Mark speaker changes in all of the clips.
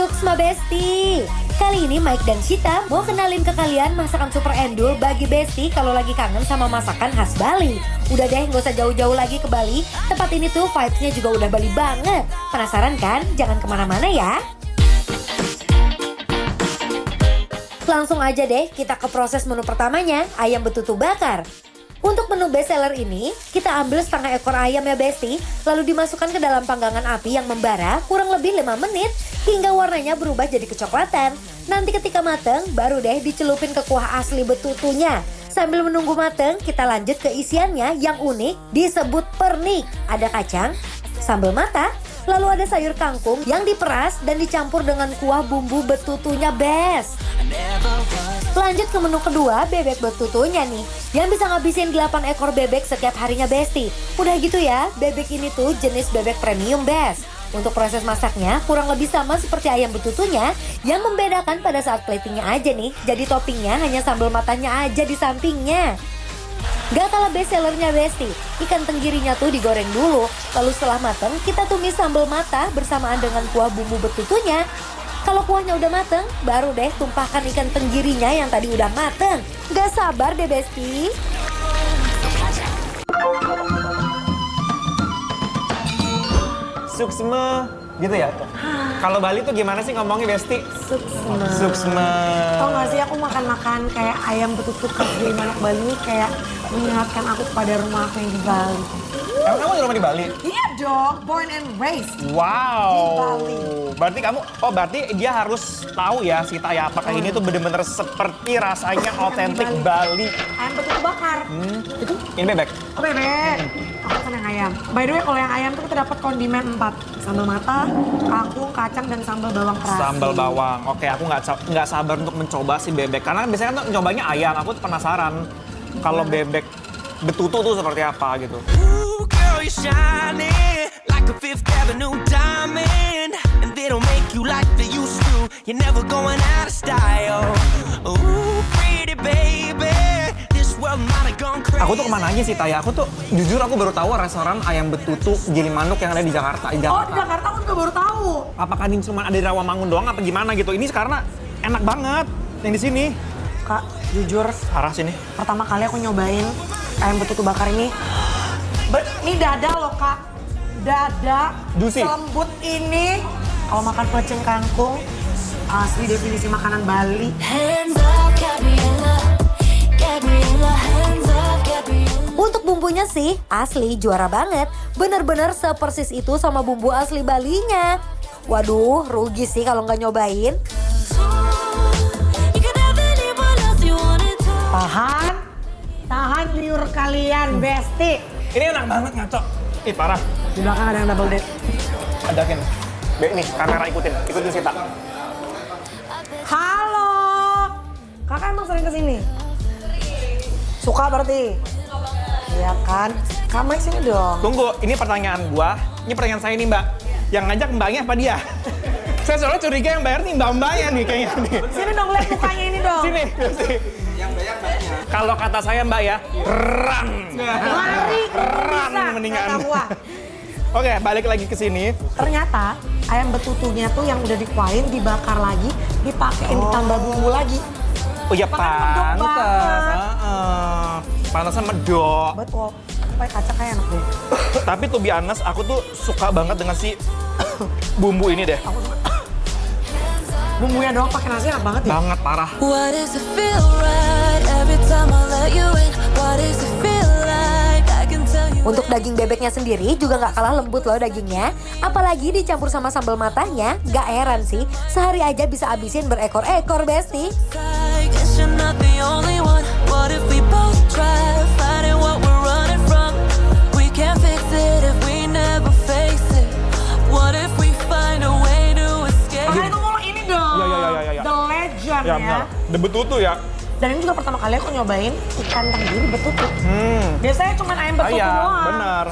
Speaker 1: Suksma Besti. Kali ini Mike dan Shita mau kenalin ke kalian masakan super endul bagi Besti kalau lagi kangen sama masakan khas Bali. Udah deh, gak usah jauh-jauh lagi ke Bali. Tempat ini tuh vibes-nya juga udah Bali banget. Penasaran kan? Jangan kemana-mana ya. Langsung aja deh kita ke proses menu pertamanya, ayam betutu bakar. Untuk menu best seller ini, kita ambil setengah ekor ayam ya Besti, lalu dimasukkan ke dalam panggangan api yang membara kurang lebih 5 menit hingga warnanya berubah jadi kecoklatan. Nanti ketika mateng, baru deh dicelupin ke kuah asli betutunya. Sambil menunggu mateng, kita lanjut ke isiannya yang unik disebut pernik. Ada kacang, sambal mata, lalu ada sayur kangkung yang diperas dan dicampur dengan kuah bumbu betutunya best. Lanjut ke menu kedua, bebek betutunya nih, yang bisa ngabisin 8 ekor bebek setiap harinya Besti. Udah gitu ya, bebek ini tuh jenis bebek premium best. Untuk proses masaknya kurang lebih sama seperti ayam betutunya, yang membedakan pada saat platingnya aja nih. Jadi toppingnya hanya sambal matanya aja di sampingnya. Gak kalah best sellernya Besti, ikan tenggirinya tuh digoreng dulu. Lalu setelah mateng, kita tumis sambal mata bersamaan dengan kuah bumbu betutunya. Kalau kuahnya udah mateng, baru deh tumpahkan ikan tenggirinya yang tadi udah mateng. Gak sabar deh Besti.
Speaker 2: Suksma, gitu ya? Kalau Bali tuh gimana sih ngomongnya Besti?
Speaker 3: Suksma.
Speaker 2: Suksma.
Speaker 3: Tau gak sih aku makan-makan kayak ayam betutu khas dari Manok Bali ini kayak mengingatkan aku pada rumah aku yang di Bali.
Speaker 2: Emang kamu di rumah di Bali?
Speaker 3: Iya dong, born and raised.
Speaker 2: Wow.
Speaker 3: Di Bali.
Speaker 2: Berarti kamu, berarti dia harus tahu ya si Taya apakah ini tuh bener-bener seperti rasanya otentik Bali.
Speaker 3: Ayam betutu bakar. Itu?
Speaker 2: Ini bebek.
Speaker 3: Oh bebek. Aku kan yang ayam. By the way kalau yang ayam tuh kita dapat kondimen 4. Sambal mata, kangkung, kacang, dan sambal bawang terasi.
Speaker 2: Sambal bawang. Oke, aku nggak sabar untuk mencoba si bebek. Karena biasanya kan tuh nyobanya ayam. Aku tuh penasaran kalau bebek betutu tuh seperti apa gitu.
Speaker 4: Ooh, girl, you're shining like a Fifth Avenue diamond, and they don't make you like they used to. You're never going out of style. Ooh, pretty baby, this world might have gone crazy.
Speaker 2: Aku tuh kemana aja sih Taya? Aku tuh jujur aku baru tahu restoran ayam betutu Gilimanuk yang ada di Jakarta.
Speaker 3: Oh di Jakarta aku juga baru tahu.
Speaker 2: Apakah ini cuma ada di Rawamangun doang apa gimana gitu? Ini karena enak banget yang di sini.
Speaker 3: Kak, jujur
Speaker 2: Arah sini.
Speaker 3: pertama kali aku nyobain ayam betutu bakar ini. Ini dada loh kak, dada
Speaker 2: Juicy.
Speaker 3: selembut ini. Kalau makan peceng kangkung, asli definisi makanan Bali.
Speaker 1: Hands up, Gabriella. Gabriella, hands up, Gabriella. Untuk bumbunya sih asli juara banget. Bener-bener sepersis itu sama bumbu asli Balinya. Waduh, rugi sih kalau nggak nyobain.
Speaker 3: Tahan liur kalian, Besti.
Speaker 2: Ini enak banget ngaco. Ih parah.
Speaker 3: Di belakang ada yang double date.
Speaker 2: Adakin. Bek nih, kamera ikutin Sita.
Speaker 3: Halo, kakak emang sering kesini? Suka berarti? Iya kan? Kamu sini dong.
Speaker 2: Tunggu, ini pertanyaan gua. Ini pertanyaan saya nih Mbak. Yang ngajak mbaknya apa dia? Saya soalnya curiga yang bayar nih mbak-mbaknya nih kayaknya nih.
Speaker 3: Sini dong, lihat mukanya ini dong.
Speaker 2: Sini. Yang bayar mbaknya. Kalau kata saya Mbak ya, rang.
Speaker 3: Lari,
Speaker 2: Rang
Speaker 3: bisa.
Speaker 2: mendingan.
Speaker 3: Kata gua.
Speaker 2: Oke, balik lagi ke sini.
Speaker 3: Ternyata ayam betutunya tuh yang udah dikuahin dibakar lagi, dipakein ditambah bumbu lagi.
Speaker 2: Oh ya
Speaker 3: Makanya medok
Speaker 2: pantes.
Speaker 3: banget.
Speaker 2: Pantasnya medok.
Speaker 3: Betul. Pakai kacang kayak enak deh.
Speaker 2: Tapi to be honest, aku tuh suka banget dengan si bumbu ini deh.
Speaker 3: Bumbunya doang pakai nasi enak banget ya.
Speaker 2: Banget parah.
Speaker 5: What does it feel right every time I let you in? What does it feel like? I can tell you.
Speaker 1: Untuk daging bebeknya sendiri juga nggak kalah lembut loh dagingnya. Apalagi dicampur sama sambal matanya, gak heran sih. Sehari aja bisa abisin berekor-ekor Besti.
Speaker 5: I guess you're not the only one. What if we both try finding what we're running from? We can't fix it if we never face it. What if we find a way to escape?
Speaker 3: Makanya itu mau ini dong.
Speaker 2: Iya.
Speaker 3: The legend
Speaker 2: Ya
Speaker 3: ya.
Speaker 2: benar. The betutu ya.
Speaker 3: Dan ini juga pertama kali aku nyobain ikan tenggiri betutu. Biasanya cuma ayam betutu
Speaker 2: Iya,
Speaker 3: doang.
Speaker 2: benar.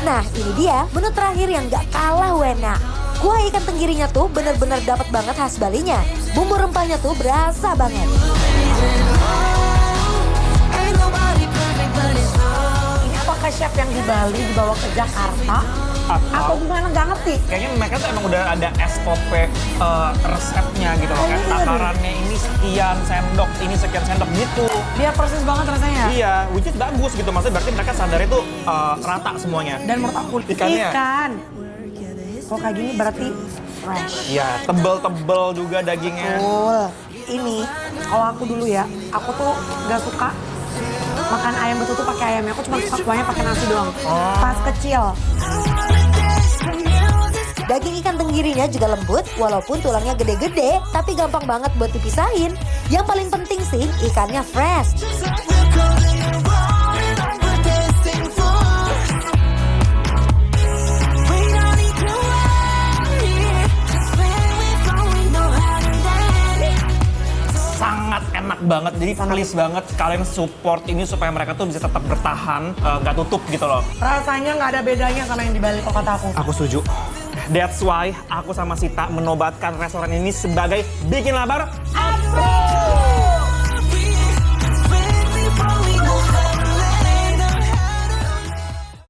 Speaker 1: Nah ini dia menu terakhir yang gak kalah enak. Kuah ikan tenggirinya tuh bener-bener dapat banget khas Balinya. Bumbu rempahnya tuh berasa banget.
Speaker 3: Ini apakah chef yang di Bali dibawa ke Jakarta Atau gimana nggak ngerti.
Speaker 2: Kayaknya mereka tuh emang udah ada SOP resepnya gitu loh. Kayak
Speaker 3: iya deh.
Speaker 2: takarannya ini sekian sendok, ini sekian sendok gitu.
Speaker 3: Biar persis banget rasanya.
Speaker 2: Iya, which is bagus gitu. Maksudnya berarti mereka sadar itu rata semuanya.
Speaker 3: Dan menurut aku
Speaker 2: Ikannya?
Speaker 3: ikan. Kalau kayak gini berarti fresh.
Speaker 2: Iya, tebel-tebel juga dagingnya.
Speaker 3: Betul. Ini kalau aku dulu ya, aku tuh gak suka makan ayam betutu pakai ayamnya. Aku cuma suka kuahnya pakai nasi doang. Pas kecil.
Speaker 1: Daging ikan tenggirinya juga lembut, walaupun tulangnya gede-gede, tapi gampang banget buat dipisahin. Yang paling penting sih, ikannya fresh.
Speaker 2: Sangat enak banget, jadi please banget kalian support ini supaya mereka tuh bisa tetap bertahan, nggak tutup gitu loh.
Speaker 3: Rasanya nggak ada bedanya sama yang di Bali kalau kata aku.
Speaker 2: Aku setuju. That's why aku sama Sita menobatkan restoran ini sebagai bikin lapar.